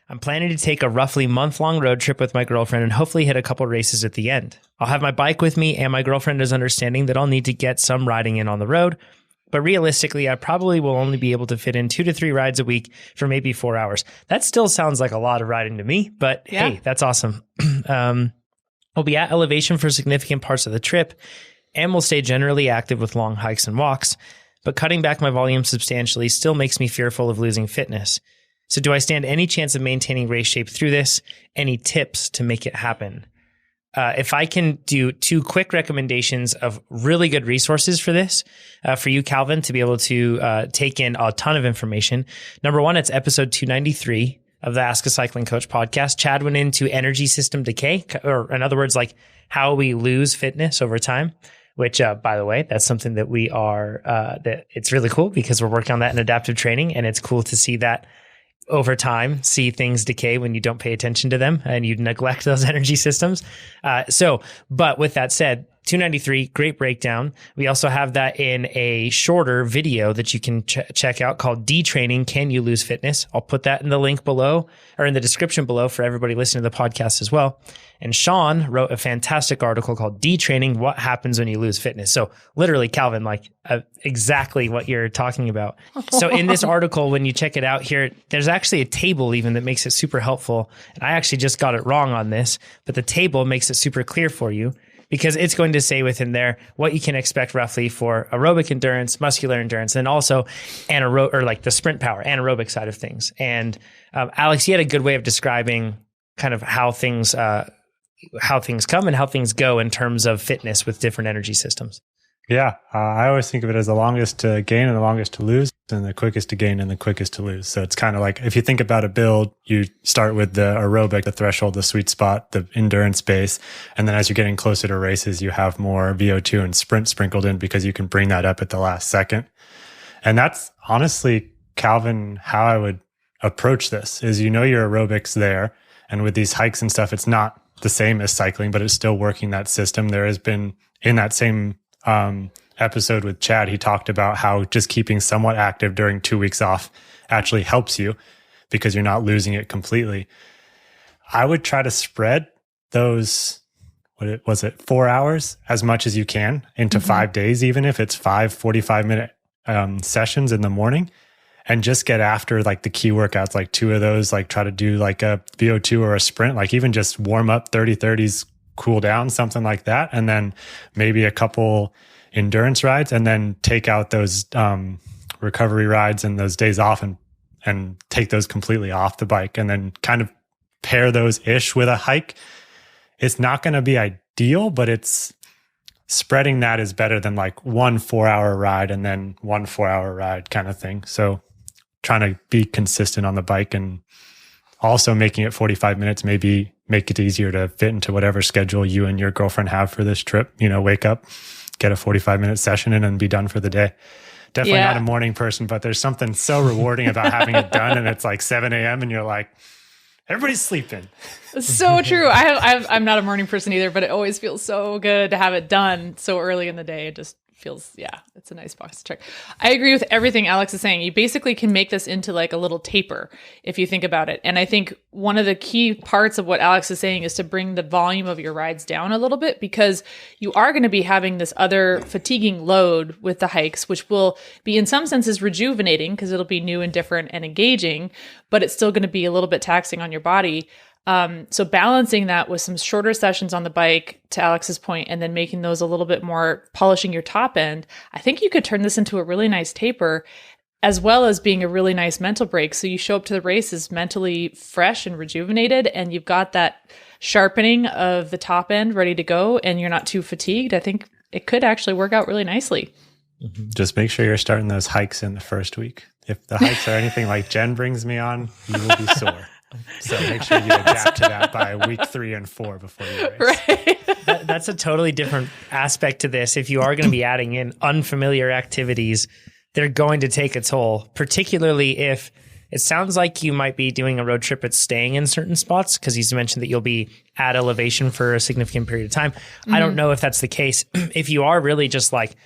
I'm planning to take a roughly month-long road trip with my girlfriend and hopefully hit a couple races at the end. I'll have my bike with me, and my girlfriend is understanding that I'll need to get some riding in on the road. But realistically, I probably will only be able to fit in 2 to 3 rides a week for maybe 4 hours. That still sounds like a lot of riding to me, but hey, that's awesome. We'll be at elevation for significant parts of the trip, and we'll stay generally active with long hikes and walks. But cutting back my volume substantially still makes me fearful of losing fitness. So do I stand any chance of maintaining race shape through this? Any tips to make it happen? If I can do 2 quick recommendations of really good resources for this, for you, Calvin, to be able to take in a ton of information. Number 1, it's episode 293 of the Ask a Cycling Coach podcast. Chad went into energy system decay, or in other words, like how we lose fitness over time, which, by the way, that's something that we are, that it's really cool because we're working on that in adaptive training. And it's cool to see that over time, see things decay when you don't pay attention to them and you neglect those energy systems. But with that said, 293, great breakdown. We also have that in a shorter video that you can check out called Detraining, Can You Lose Fitness? I'll put that in the link below or in the description below for everybody listening to the podcast as well. And Sean wrote a fantastic article called Detraining, What Happens When You Lose Fitness. So literally, Calvin, like exactly what you're talking about. So in this article, when you check it out here, there's actually a table even that makes it super helpful. And I actually just got it wrong on this, but the table makes it super clear for you, because it's going to say within there what you can expect roughly for aerobic endurance, muscular endurance, and also like the sprint power, anaerobic side of things. And Alex, you had a good way of describing kind of how things come and how things go in terms of fitness with different energy systems. Yeah, I always think of it as the longest to gain and the longest to lose, and the quickest to gain and the quickest to lose. So it's kind of like if you think about a build, you start with the aerobic, the threshold, the sweet spot, the endurance base. And then as you're getting closer to races, you have more VO2 and sprint sprinkled in because you can bring that up at the last second. And that's honestly, Calvin, how I would approach this is, your aerobics there. And with these hikes and stuff, it's not the same as cycling, but it's still working that system. There has been in that same episode with Chad, he talked about how just keeping somewhat active during 2 weeks off actually helps you because you're not losing it completely. I would try to spread those, 4 hours as much as you can into 5 days, even if it's 5 45-minute sessions in the morning, and just get after like the key workouts, like 2 of those, like try to do like a VO2 or a sprint, like even just warm up 30-30s, cool down, something like that. And then maybe a couple endurance rides, and then take out those recovery rides and those days off and take those completely off the bike, and then kind of pair those ish with a hike. It's not going to be ideal, but it's spreading that is better than like 1 4-hour ride and then 1 4-hour ride kind of thing. So trying to be consistent on the bike and also making it 45 minutes, maybe make it easier to fit into whatever schedule you and your girlfriend have for this trip. Wake up, get a 45-minute session in and be done for the day. Definitely not a morning person, but there's something so rewarding about having it done. And it's like 7 a.m. and you're like, everybody's sleeping. So true. I'm not a morning person either, but it always feels so good to have it done so early in the day. It just feels, it's a nice box to check. I agree with everything Alex is saying. You basically can make this into like a little taper if you think about it. And I think one of the key parts of what Alex is saying is to bring the volume of your rides down a little bit, because you are going to be having this other fatiguing load with the hikes, which will be in some senses rejuvenating because it'll be new and different and engaging, but it's still going to be a little bit taxing on your body. So balancing that with some shorter sessions on the bike, to Alex's point, and then making those a little bit more, polishing your top end, I think you could turn this into a really nice taper, as well as being a really nice mental break. So you show up to the races mentally fresh and rejuvenated, and you've got that sharpening of the top end ready to go, and you're not too fatigued. I think it could actually work out really nicely. Just make sure you're starting those hikes in the first week. If the hikes are anything like Jen brings me on, you will be sore. So make sure you adapt to that by week 3 and 4 before you race. Right. That's a totally different aspect to this. If you are going to be adding in unfamiliar activities, they're going to take a toll, particularly if it sounds like you might be doing a road trip at staying in certain spots, because he's mentioned that you'll be at elevation for a significant period of time. I don't know if that's the case. If you are really just like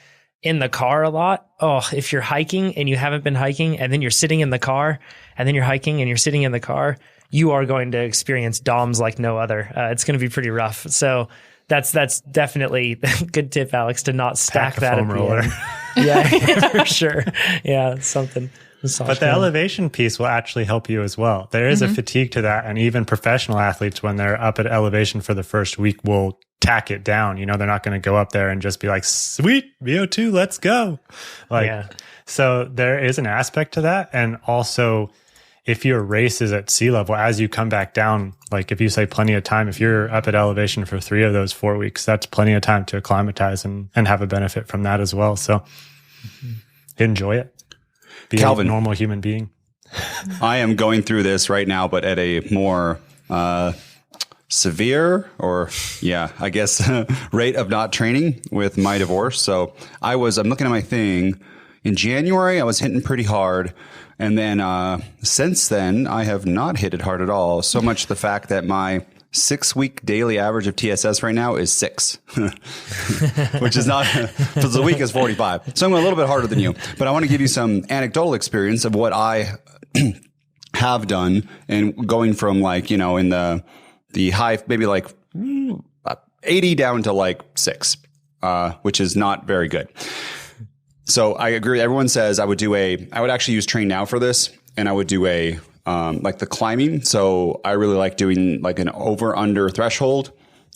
in the car a lot, if you're hiking and you haven't been hiking and then you're sitting in the car and then you're hiking and you're sitting in the car, you are going to experience DOMs like no other. It's going to be pretty rough. So that's definitely a good tip, Alex, to not stack that foam roller. Yeah, for sure. Yeah, something. But the elevation piece will actually help you as well. There is a fatigue to that. And even professional athletes, when they're up at elevation for the first week, will tack it down. You know, they're not going to go up there and just be like, sweet, VO2, let's go. So there is an aspect to that. And also, if your race is at sea level, as you come back down, like if you say plenty of time, if you're up at elevation for 3 of those 4 weeks, that's plenty of time to acclimatize and have a benefit from that as well. So enjoy it. Be Calvin, a normal human being. I am going through this right now, but at a more severe I guess rate of not training with my divorce. So I'm looking at my thing. In January, I was hitting pretty hard. And then since then, I have not hit it hard at all. So much the fact that my 6-week daily average of TSS right now is 6, which is not, because the week is 45. So I'm a little bit harder than you, but I want to give you some anecdotal experience of what I have done and going from like, in the high, maybe like 80 down to like 6, which is not very good. So I agree. Everyone says I would actually use Train Now for this, and I would do like the climbing. So I really like doing like an over under threshold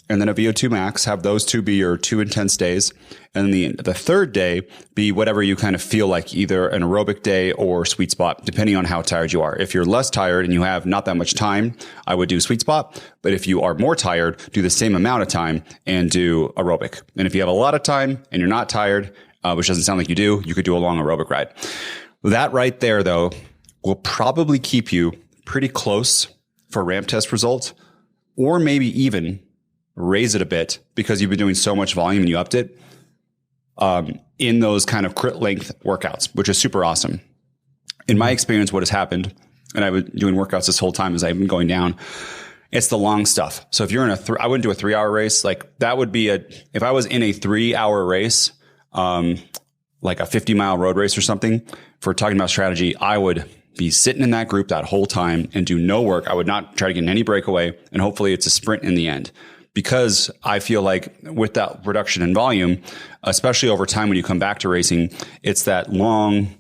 and then a VO2 max, have those two be your 2 intense days. And the third day be whatever you kind of feel like, either an aerobic day or sweet spot, depending on how tired you are. If you're less tired and you have not that much time, I would do sweet spot. But if you are more tired, do the same amount of time and do aerobic. And if you have a lot of time and you're not tired, which doesn't sound like you do, you could do a long aerobic ride. That right there, though, will probably keep you pretty close for ramp test results, or maybe even raise it a bit because you've been doing so much volume and you upped it in those kind of crit length workouts, which is super awesome. In my experience, what has happened, and I've been doing workouts this whole time as I've been going down, it's the long stuff. So if you're in I wouldn't do a 3-hour race. Like that would be if I was in a 3-hour race, like a 50-mile road race or something, for talking about strategy, I would be sitting in that group that whole time and do no work. I would not try to get any breakaway, and hopefully it's a sprint in the end. Because I feel like with that reduction in volume, especially over time when you come back to racing, it's that long,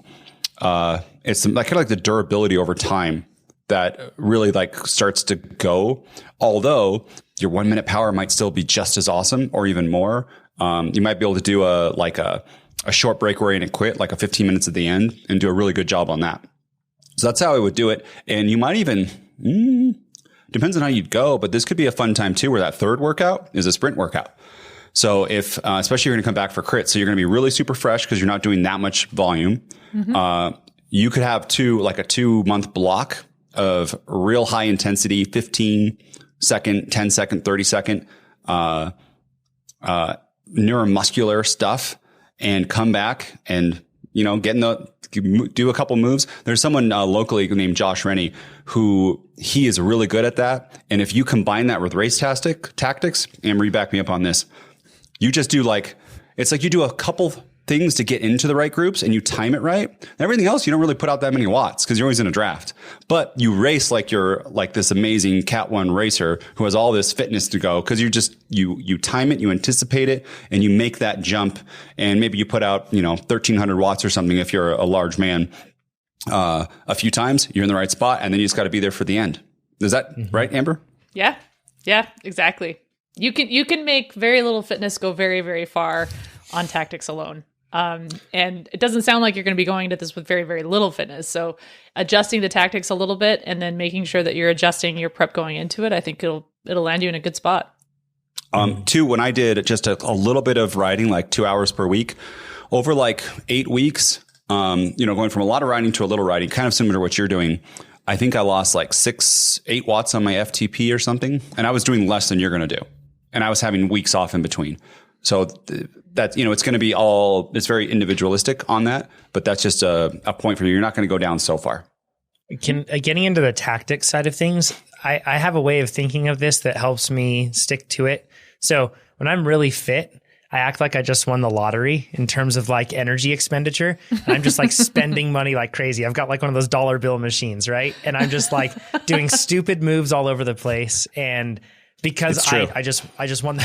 it's like kind of like the durability over time that really like starts to go. Although your 1 minute power might still be just as awesome or even more. You might be able to do a short breakaway and it quit, like a 15 minutes at the end, and do a really good job on that. So that's how I would do it. And you might even, depends on how you'd go, but this could be a fun time too, where that third workout is a sprint workout. So if, especially you're going to come back for crit, so you're going to be really super fresh because you're not doing that much volume. You could have a 2-month block of real high intensity, 15 second, 10 second, 30 second, neuromuscular stuff, and come back and, do a couple moves. There's someone locally named Josh Rennie who he is really good at that. And if you combine that with race tactics, Amory, back me up on this. You just do it's like you do a couple things to get into the right groups and you time it right. Everything else, you don't really put out that many watts because you're always in a draft. But you race like you're like this amazing Cat 1 racer who has all this fitness to go, because you time it, you anticipate it, and you make that jump. And maybe you put out, 1,300 watts or something if you're a large man. A few times, you're in the right spot, and then you just got to be there for the end. Is that right, Amber? Yeah. Yeah, exactly. You can make very little fitness go very, very far on tactics alone. And it doesn't sound like you're going to be going into this with very, very little fitness. So adjusting the tactics a little bit and then making sure that you're adjusting your prep going into it, I think it'll land you in a good spot. Two, when I did just a little bit of riding, like 2 hours per week, over like 8 weeks, going from a lot of riding to a little riding, kind of similar to what you're doing. I think I lost like 8 watts on my FTP or something. And I was doing less than you're going to do. And I was having weeks off in between. So that, it's going to be it's very individualistic on that, but that's just a point for you. You're not going to go down so far. Getting into the tactics side of things, I have a way of thinking of this that helps me stick to it. So when I'm really fit, I act like I just won the lottery in terms of like energy expenditure. And I'm just like spending money like crazy. I've got like one of those dollar bill machines, right? And I'm just like doing stupid moves all over the place. And because I just won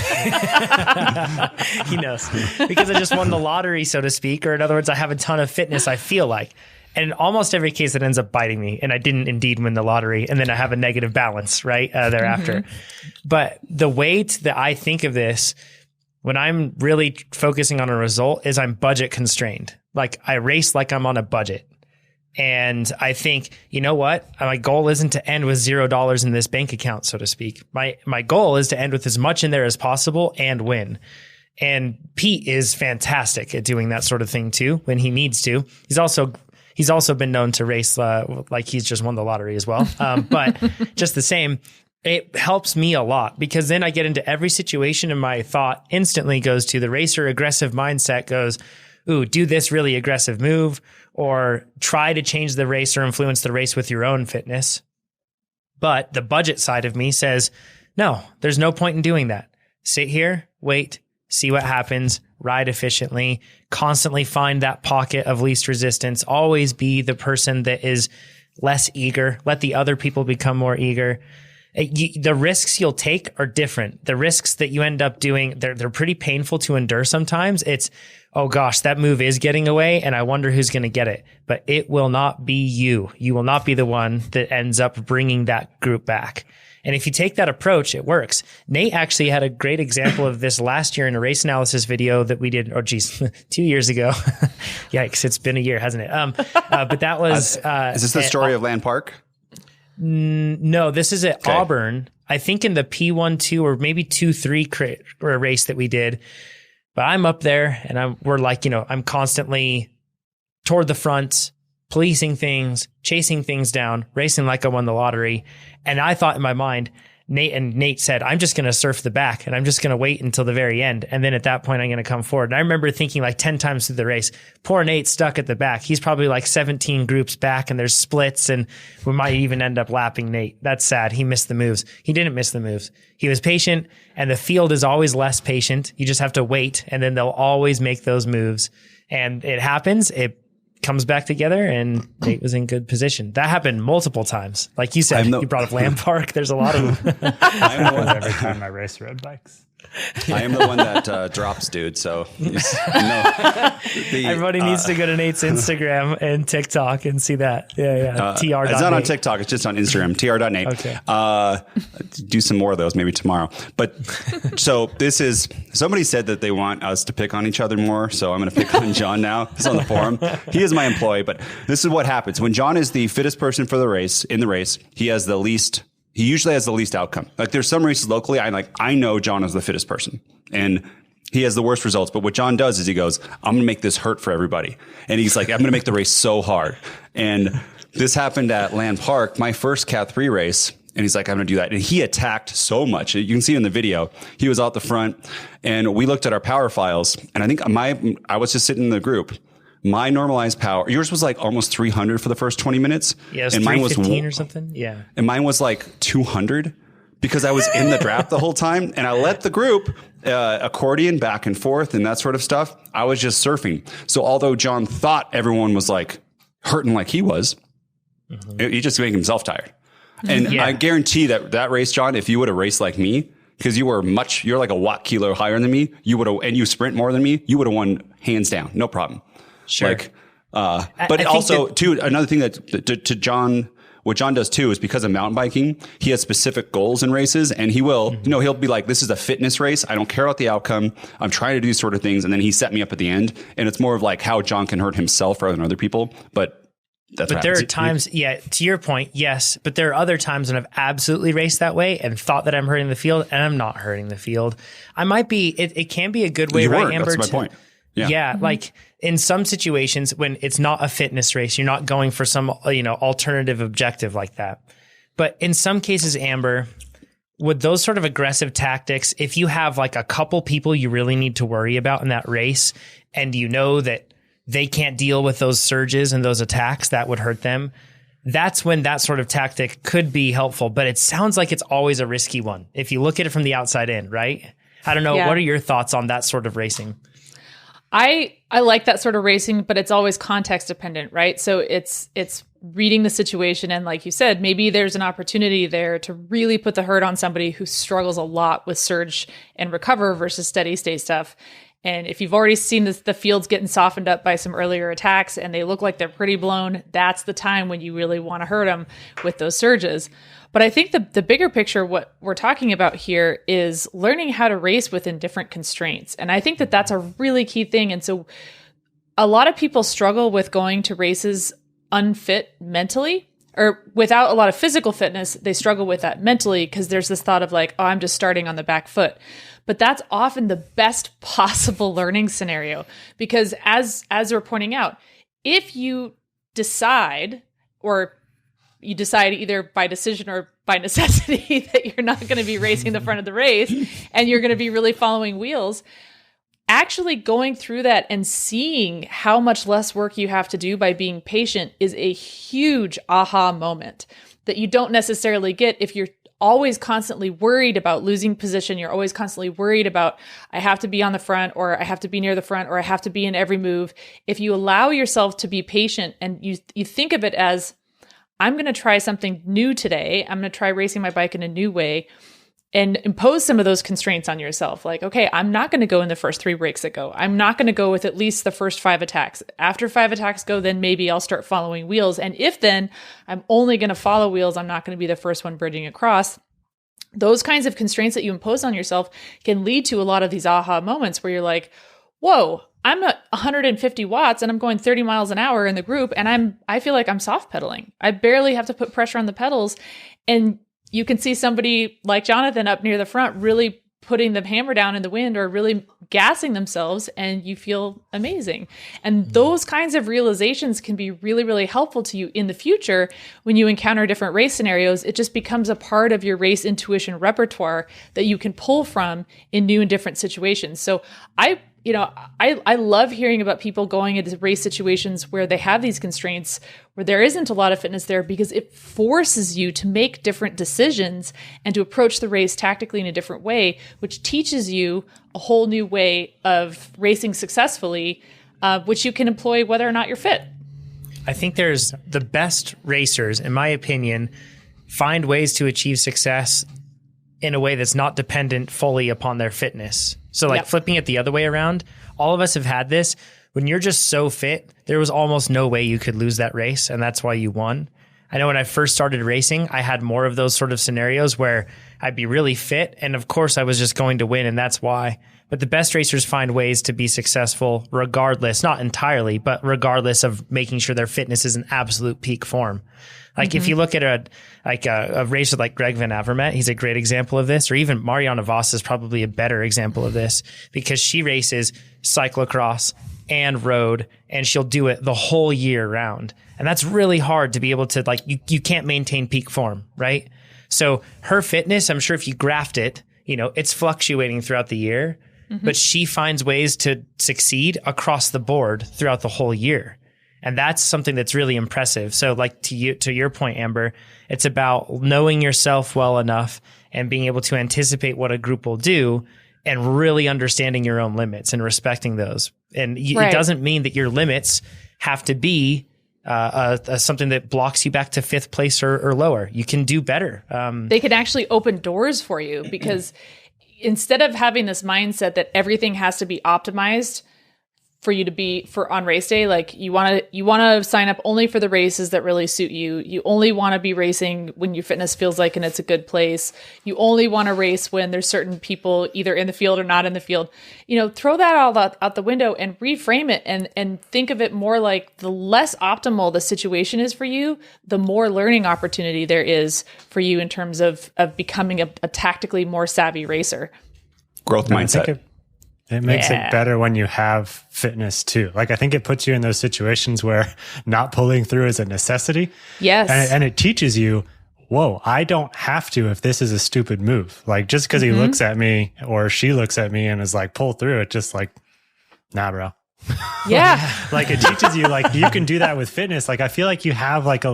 he knows, because I just won the lottery, so to speak, or in other words, I have a ton of fitness, I feel like. And in almost every case, it ends up biting me. And I didn't indeed win the lottery. And then I have a negative balance, right, thereafter. But the way that I think of this, when I'm really focusing on a result, is I'm budget constrained. Like I race like I'm on a budget. And I think, you know what? My goal isn't to end with $0 in this bank account, so to speak. My goal is to end with as much in there as possible and win. And Pete is fantastic at doing that sort of thing too, when he needs to. He's also been known to race like he's just won the lottery as well. But just the same, it helps me a lot because then I get into every situation and my thought instantly goes to the racer aggressive mindset goes, ooh, do this really aggressive move or try to change the race or influence the race with your own fitness. But the budget side of me says, no, there's no point in doing that. Sit here, wait, see what happens, ride efficiently, constantly find that pocket of least resistance, always be the person that is less eager, let the other people become more eager. The risks you'll take are different. The risks that you end up doing, they're pretty painful to endure sometimes. It's, oh gosh, that move is getting away and I wonder who's going to get it. But it will not be you. You will not be the one that ends up bringing that group back. And if you take that approach, it works. Nate actually had a great example of this last year in a race analysis video that we did, 2 years ago. Yikes, it's been a year, hasn't it? But that was... is this the story of Land Park? No, this is at Auburn. I think in the P1-2 or maybe 2-3 race that we did. But I'm up there and we're like, I'm constantly toward the front, policing things, chasing things down, racing like I won the lottery. And I thought in my mind, Nate said, I'm just going to surf the back and I'm just going to wait until the very end. And then at that point, I'm going to come forward. And I remember thinking like 10 times through the race, poor Nate's stuck at the back. He's probably like 17 groups back and there's splits and we might even end up lapping Nate. That's sad. He missed the moves. He didn't miss the moves. He was patient and the field is always less patient. You just have to wait and then they'll always make those moves. And it happens. It comes back together and Nate was in good position. That happened multiple times. Like you said, you brought up Land Park. There's a lot of them. I'm the one every time I race road bikes. I am the one that drops, dude. So everybody needs to go to Nate's Instagram and TikTok and see that. Yeah. TR. It's not on TikTok. It's just on Instagram. tr.nate. Okay. Do some more of those maybe tomorrow. But so somebody said that they want us to pick on each other more. So I'm going to pick on John now. He's on the forum. He is my employee, but this is what happens when John is the fittest person for the race in the race. He usually has the least outcome. Like there's some races locally, I know John is the fittest person and he has the worst results. But what John does is he goes, I'm going to make this hurt for everybody. And he's like, I'm going to make the race so hard. And this happened at Land Park, my first Cat 3 race. And he's like, I'm going to do that. And he attacked so much. You can see in the video, he was out the front and we looked at our power files. And I think I was just sitting in the group. My normalized power, yours was like almost 300 for the first 20 minutes. Yeah, it was 315 or something. Yeah. And mine was like 200 because I was in the draft the whole time. And I let the group accordion back and forth and that sort of stuff. I was just surfing. So although John thought everyone was like hurting like he was, he just made himself tired. And I guarantee that race, John, if you would have raced like me, because you're like a watt kilo higher than me, and you sprint more than me, you would have won hands down. No problem. Sure. But also too, another thing that to John, what John does too is because of mountain biking, he has specific goals in races and he will, he'll be like, this is a fitness race. I don't care about the outcome. I'm trying to do these sort of things. And then he set me up at the end and it's more of like how John can hurt himself rather than other people. But there are times, to your point, yes. But there are other times when I've absolutely raced that way and thought that I'm hurting the field and I'm not hurting the field. I might be, it can be a good way, right, Amber? That's my point. Yeah. Like in some situations when it's not a fitness race, you're not going for some, alternative objective like that. But in some cases, Amber, with those sort of aggressive tactics, if you have like a couple people you really need to worry about in that race and you know that they can't deal with those surges and those attacks that would hurt them, that's when that sort of tactic could be helpful. But it sounds like it's always a risky one if you look at it from the outside in, right? I don't know. Yeah. What are your thoughts on that sort of racing? I like that sort of racing, but it's always context dependent, right? So it's reading the situation. And like you said, maybe there's an opportunity there to really put the hurt on somebody who struggles a lot with surge and recover versus steady state stuff. And if you've already seen the fields getting softened up by some earlier attacks and they look like they're pretty blown, that's the time when you really want to hurt them with those surges. But I think the bigger picture, what we're talking about here is learning how to race within different constraints. And I think that that's a really key thing. And so a lot of people struggle with going to races unfit mentally, or without a lot of physical fitness. They struggle with that mentally because there's this thought of like, oh, I'm just starting on the back foot. But that's often the best possible learning scenario, because as we're pointing out, if you decide either by decision or by necessity that you're not going to be racing the front of the race and you're going to be really following wheels, actually going through that and seeing how much less work you have to do by being patient is a huge aha moment that you don't necessarily get if you're always constantly worried about losing position. You're always constantly worried about, I have to be on the front, or I have to be near the front, or I have to be in every move. If you allow yourself to be patient and you think of it as, I'm going to try something new today. I'm going to try racing my bike in a new way, and impose some of those constraints on yourself. Like, okay, I'm not going to go in the first 3 breaks that go. I'm not going to go with at least the first 5 attacks. After 5 attacks go, then maybe I'll start following wheels. And if then I'm only going to follow wheels, I'm not going to be the first one bridging across. Those kinds of constraints that you impose on yourself can lead to a lot of these aha moments where you're like, whoa, I'm at 150 watts and I'm going 30 miles an hour in the group, and I feel like I'm soft pedaling. I barely have to put pressure on the pedals. And you can see somebody like Jonathan up near the front really putting the hammer down in the wind or really gassing themselves, and you feel amazing. And those kinds of realizations can be really, really helpful to you in the future when you encounter different race scenarios. It just becomes a part of your race intuition repertoire that you can pull from in new and different situations. So I love hearing about people going into race situations where they have these constraints, where there isn't a lot of fitness there, because it forces you to make different decisions and to approach the race tactically in a different way, which teaches you a whole new way of racing successfully, which you can employ whether or not you're fit. I think there's the best racers, in my opinion, find ways to achieve success in a way that's not dependent fully upon their fitness. So like flipping it the other way around, all of us have had this. When you're just so fit, there was almost no way you could lose that race, and that's why you won. I know when I first started racing, I had more of those sort of scenarios where I'd be really fit, and of course I was just going to win, and that's why. But the best racers find ways to be successful regardless, not entirely, but regardless of making sure their fitness is in absolute peak form. Like if you look at a racer like Greg Van Avermaet, he's a great example of this, or even Mariana Vos is probably a better example of this, because she races cyclocross and road, and she'll do it the whole year round. And that's really hard to be able to, like, you can't maintain peak form, right? So her fitness, I'm sure if you graphed it, it's fluctuating throughout the year, but she finds ways to succeed across the board throughout the whole year. And that's something that's really impressive. So like to your point, Amber, it's about knowing yourself well enough and being able to anticipate what a group will do and really understanding your own limits and respecting those. And it doesn't mean that your limits have to be something that blocks you back to 5th place or lower. You can do better. They can actually open doors for you, because instead of having this mindset that everything has to be optimized for you to be on race day, like you want to sign up only for the races that really suit you. You only want to be racing when your fitness feels like and it's a good place. You only want to race when there's certain people either in the field or not in the field. Throw that all out the window and reframe it and think of it more like the less optimal the situation is for you, the more learning opportunity there is for you in terms of becoming a tactically more savvy racer. Growth mindset. It makes it better when you have fitness too. Like, I think it puts you in those situations where not pulling through is a necessity. Yes. And it teaches you, whoa, I don't have to if this is a stupid move. Like, just because he looks at me or she looks at me and is like, pull through it, just like, nah, bro. Yeah. Like, it teaches you, like, you can do that with fitness. Like, I feel like you have like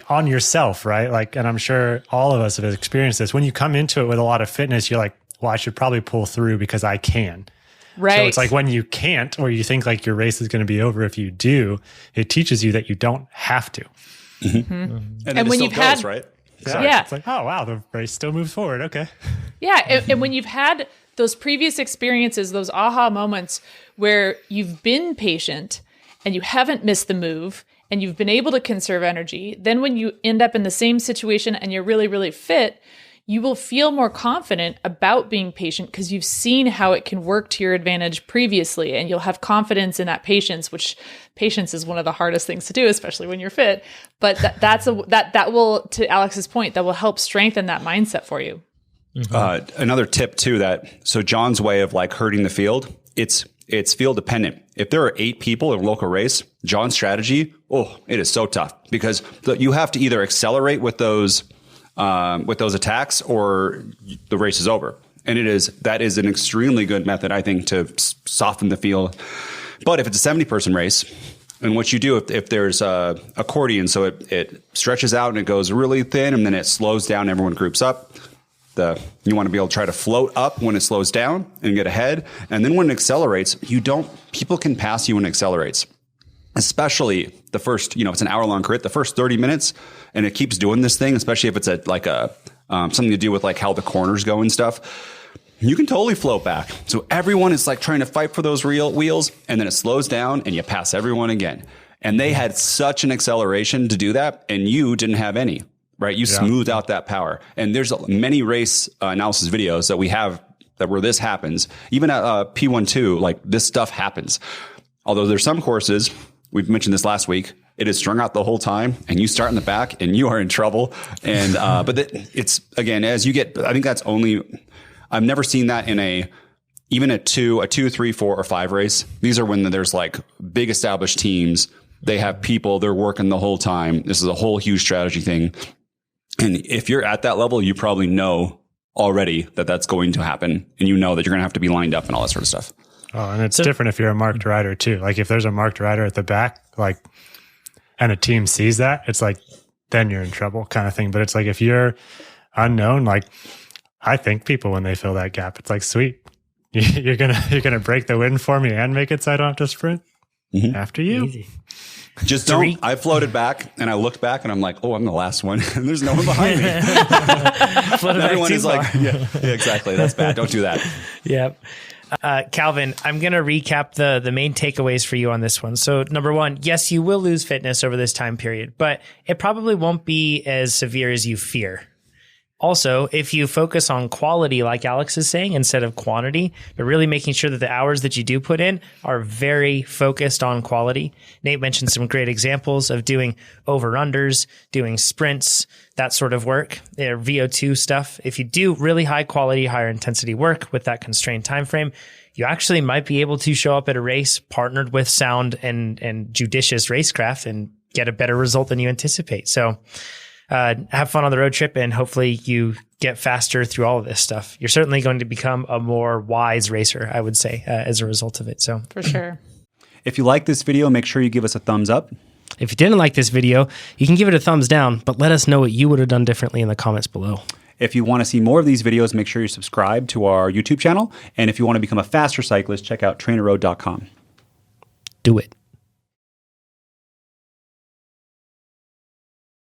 on yourself, right? Like, and I'm sure all of us have experienced this. When you come into it with a lot of fitness, you're like, well, I should probably pull through because I can. Right. So it's like when you can't, or you think like your race is going to be over if you do, it teaches you that you don't have to. And when you've had, right? Yeah. It's like, oh, wow, the race still moves forward. Okay. Yeah. And when you've had those previous experiences, those aha moments where you've been patient and you haven't missed the move and you've been able to conserve energy, then when you end up in the same situation and you're really, really fit, you will feel more confident about being patient because you've seen how it can work to your advantage previously, and you'll have confidence in that patience, which patience is one of the hardest things to do, especially when you're fit. But that will, to Alex's point, that will help strengthen that mindset for you. Another tip too, so John's way of like herding the field, it's field dependent. If there are 8 people in a local race, John's strategy, it is so tough because you have to either accelerate with those attacks or the race is over. And that is an extremely good method, I think, to soften the field. But if it's a 70-person race, and what you do if there's a accordion, so it stretches out and it goes really thin and then it slows down, everyone groups up. You want to be able to try to float up when it slows down and get ahead. And then when it accelerates, people can pass you when it accelerates. Especially the first, it's an hour-long crit, the first 30 minutes, and it keeps doing this thing, especially if it's something to do with like how the corners go and stuff. You can totally float back. So everyone is like trying to fight for those wheels, and then it slows down and you pass everyone again. And they had such an acceleration to do that, and you didn't have any, right? You smoothed out that power. And there's many race analysis videos that we have where this happens. Even at P12, like this stuff happens. Although there's some courses, we've mentioned this last week, it is strung out the whole time and you start in the back and you are in trouble. And, but it's again, as you get, I think that's I've never seen that in even a 2, 3, 4 or 5 race. These are when there's like big established teams. They have people, they're working the whole time. This is a whole huge strategy thing. And if you're at that level, you probably know already that that's going to happen. And you know that you're going to have to be lined up and all that sort of stuff. Oh, and it's different if you're a marked rider too. Like if there's a marked rider at the back, like, and a team sees that, it's like, then you're in trouble kind of thing. But it's like, if you're unknown, like I think people, when they fill that gap, it's like, sweet, you're going to break the wind for me and make it so I don't have to sprint after you. Easy. Just don't. I floated back and I looked back and I'm like, I'm the last one and there's no one behind me. Everyone is like, yeah, exactly. That's bad. Don't do that. Yep. Calvin, I'm going to recap the main takeaways for you on this one. So number 1, yes, you will lose fitness over this time period, but it probably won't be as severe as you fear. Also, if you focus on quality, like Alex is saying, instead of quantity, but really making sure that the hours that you do put in are very focused on quality. Nate mentioned some great examples of doing over-unders, doing sprints, that sort of work, VO2 stuff. If you do really high quality, higher intensity work with that constrained time frame, you actually might be able to show up at a race partnered with sound and judicious racecraft and get a better result than you anticipate. So have fun on the road trip, and hopefully you get faster through all of this stuff. You're certainly going to become a more wise racer, I would say, as a result of it. So for sure. If you like this video, make sure you give us a thumbs up. If you didn't like this video, you can give it a thumbs down, but let us know what you would have done differently in the comments below. If you want to see more of these videos, make sure you subscribe to our YouTube channel. And if you want to become a faster cyclist, check out TrainerRoad.com. Do it.